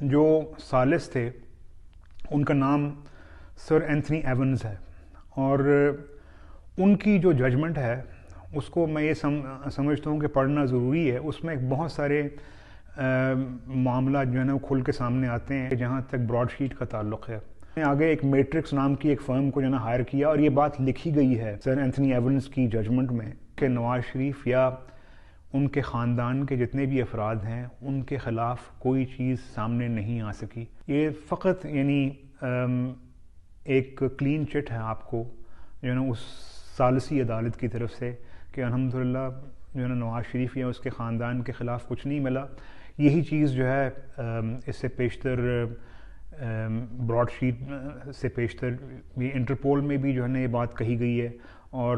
جو سالس تھے ان کا نام سر اینتھنی ایونز ہے، اور ان کی جو ججمنٹ ہے اس کو میں یہ سمجھتا ہوں کہ پڑھنا ضروری ہے۔ اس میں بہت سارے معاملات جو ہے نا وہ کھل کے سامنے آتے ہیں جہاں تک براڈ شیٹ کا تعلق ہے۔ آگے ایک میٹرکس نام کی ایک فرم کو جو ہے نا ہائر کیا، اور یہ بات لکھی گئی ہے سر اینتھنی ایونز کی ججمنٹ میں کہ نواز شریف یا ان کے خاندان کے جتنے بھی افراد ہیں ان کے خلاف کوئی چیز سامنے نہیں آ سکی۔ یہ فقط ایک کلین چٹ ہے آپ کو جو ہے نا اس ثالثی عدالت کی طرف سے کہ الحمدللہ جو ہے نا نواز شریف یا اس کے خاندان کے خلاف کچھ نہیں ملا۔ یہی چیز جو ہے اس سے پیشتر براڈ شیٹ سے پیشتر یہ انٹرپول میں بھی جو ہے نا یہ بات کہی گئی ہے، اور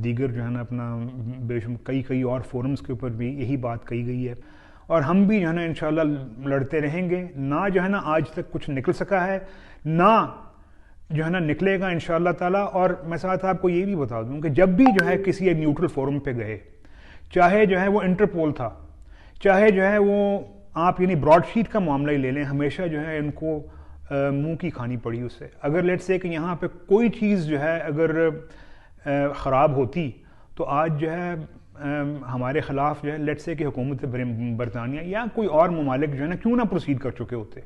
دیگر جو ہے نا اپنا کئی اور فورمز کے اوپر بھی یہی بات کہی گئی ہے، اور ہم بھی جو ہے نا انشاءاللہ لڑتے رہیں گے۔ نہ جو ہے نا آج تک کچھ نکل سکا ہے، نہ جو ہے نا نکلے گا انشاءاللہ تعالیٰ۔ اور میں ساتھ آپ کو یہ بھی بتا دوں کہ جب بھی جو ہے کسی ایک نیوٹرل فورم پہ گئے، چاہے جو ہے وہ انٹرپول تھا، چاہے جو ہے وہ آپ یعنی براڈ شیٹ کا معاملہ ہی لے لیں، ہمیشہ جو ہے ان کو منہ کی کھانی پڑی اس سے۔ اگر لیٹ سے کہ یہاں پہ کوئی چیز جو ہے اگر خراب ہوتی تو آج جو ہے ہمارے خلاف جو ہے لیٹ سے کہ حکومت برطانیہ یا کوئی اور ممالک جو ہے نا کیوں نہ پروسیڈ کر چکے ہوتے۔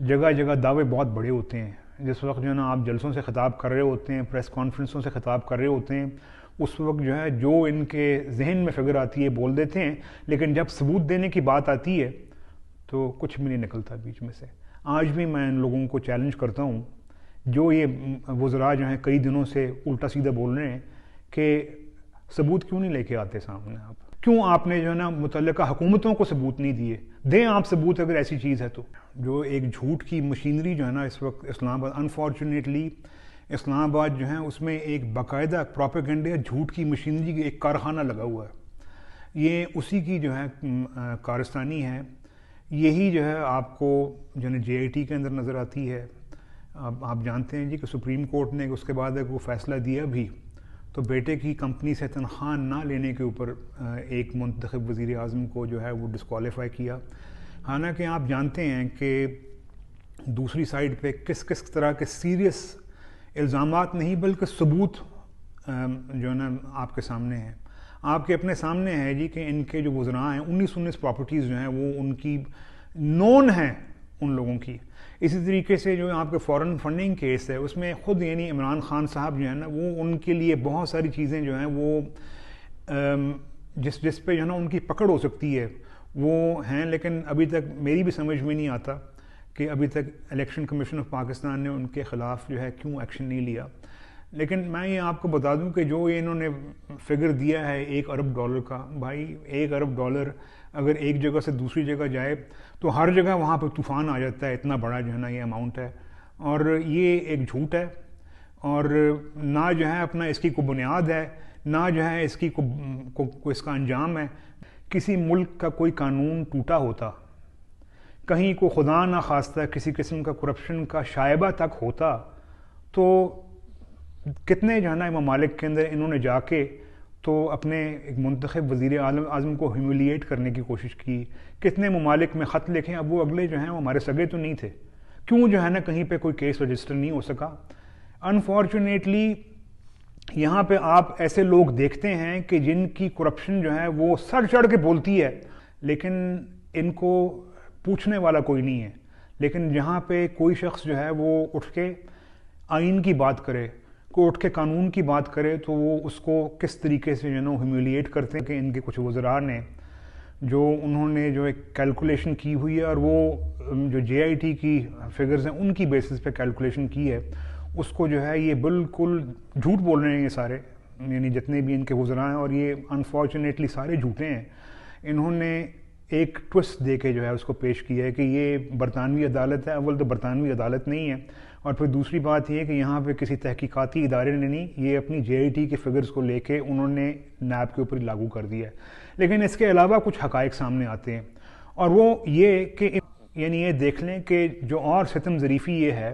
جگہ جگہ دعوے بہت بڑے ہوتے ہیں، جس وقت جو ہے نا آپ جلسوں سے خطاب کر رہے ہوتے ہیں، پریس کانفرنسوں سے خطاب کر رہے ہوتے ہیں، اس وقت جو ہے جو ان کے ذہن میں فگر آتی ہے بول دیتے ہیں، لیکن جب ثبوت دینے کی بات آتی ہے تو کچھ بھی نہیں نکلتا بیچ میں سے۔ آج بھی میں ان لوگوں کو چیلنج کرتا ہوں جو یہ وزراء جو ہیں کئی دنوں سے الٹا سیدھا بول رہے ہیں کہ ثبوت کیوں نہیں لے کے آتے سامنے؟ آپ کیوں آپ نے جو ہے نا متعلقہ حکومتوں کو ثبوت نہیں دیے؟ دیں آپ ثبوت اگر ایسی چیز ہے تو۔ جو ایک جھوٹ کی مشینری جو ہے نا اس وقت اسلام آباد، انفارچونیٹلی اسلام آباد جو ہے اس میں ایک باقاعدہ پروپیگنڈا جھوٹ کی مشینری کی ایک کارخانہ لگا ہوا ہے، یہ اسی کی جو ہے کارستانی ہے۔ یہی جو ہے آپ کو جو ہے جے آئی ٹی کے اندر نظر آتی ہے۔ آپ جانتے ہیں جی کہ سپریم کورٹ نے اس کے بعد وہ فیصلہ دیا بھی تو بیٹے کی کمپنی سے تنخواہ نہ لینے کے اوپر ایک منتخب وزیر اعظم کو جو ہے وہ ڈسکوالیفائی کیا۔ حالانکہ آپ جانتے ہیں کہ دوسری سائڈ پہ کس کس طرح کے سیریس الزامات نہیں بلکہ ثبوت جو ہے نا آپ کے سامنے ہیں، آپ کے اپنے سامنے ہے جی کہ ان کے جو وزراء ہیں 19 پراپرٹیز جو ہیں وہ ان کی نون ہیں ان لوگوں کی۔ اسی طریقے سے جو آپ کے فورن فنڈنگ کیس ہے اس میں خود یعنی عمران خان صاحب جو ہے نا وہ ان کے لیے بہت ساری چیزیں جو ہیں وہ جس پہ جو ہے نا ان کی پکڑ ہو سکتی ہے وہ ہیں، لیکن ابھی تک میری بھی سمجھ میں نہیں آتا کہ ابھی تک الیکشن کمیشن آف پاکستان نے ان کے خلاف جو ہے کیوں ایکشن نہیں لیا۔ لیکن میں یہ آپ کو بتا دوں کہ جو یہ انہوں نے فگر دیا ہے $1 ارب کا، بھائی $1 ارب اگر ایک جگہ سے دوسری جگہ جائے تو ہر جگہ وہاں پہ طوفان آ جاتا ہے، اتنا بڑا جو ہے نا یہ اماؤنٹ ہے، اور یہ ایک جھوٹ ہے، اور نہ جو ہے اپنا اس کی کوئی بنیاد ہے، نہ جو ہے اس کی اس کا انجام ہے۔ کسی ملک کا کوئی قانون ٹوٹا ہوتا، کہیں کو خدا نہ خواستہ کسی قسم کا کرپشن کا شائبہ تک ہوتا تو کتنے جو ہے نا ممالک کے اندر انہوں نے جا کے تو اپنے ایک منتخب وزیر اعظم کو ہیوملیٹ کرنے کی کوشش کی، کتنے ممالک میں خط لکھیں، اب وہ اگلے جو ہیں وہ ہمارے سگے تو نہیں تھے، کیوں جو ہے نا کہیں پہ کوئی کیس رجسٹر نہیں ہو سکا؟ انفارچونیٹلی یہاں پہ آپ ایسے لوگ دیکھتے ہیں کہ جن کی کرپشن جو ہے وہ سر چڑھ کے بولتی ہے، لیکن ان کو پوچھنے والا کوئی نہیں ہے۔ لیکن جہاں پہ کوئی شخص جو ہے وہ اٹھ کے آئین کی بات کرے، کو اٹھ کے قانون کی بات کرے تو وہ اس کو کس طریقے سے جو ہے نا ہیوملیٹ کرتے ہیں کہ ان کے کچھ وزراء نے جو انہوں نے جو ایک کیلکولیشن کی ہوئی ہے، اور وہ جو جے آئی ٹی کی فگرز ہیں ان کی بیسس پہ کیلکولیشن کی ہے، اس کو جو ہے یہ بالکل جھوٹ بول رہے ہیں یہ سارے، یعنی جتنے بھی ان کے وزراء ہیں، اور یہ انفارچونیٹلی سارے جھوٹے ہیں۔ انہوں نے ایک ٹوسٹ دے کے جو ہے اس کو پیش کیا ہے کہ یہ برطانوی عدالت ہے۔ اول تو برطانوی عدالت نہیں ہے، اور پھر دوسری بات یہ ہے کہ یہاں پہ کسی تحقیقاتی ادارے نے نہیں، یہ اپنی جے آئی ٹی کے فگرز کو لے کے انہوں نے نیب کے اوپر لاگو کر دیا ہے۔ لیکن اس کے علاوہ کچھ حقائق سامنے آتے ہیں، اور وہ یہ کہ یعنی یہ دیکھ لیں کہ جو اور ستم ظریفی یہ ہے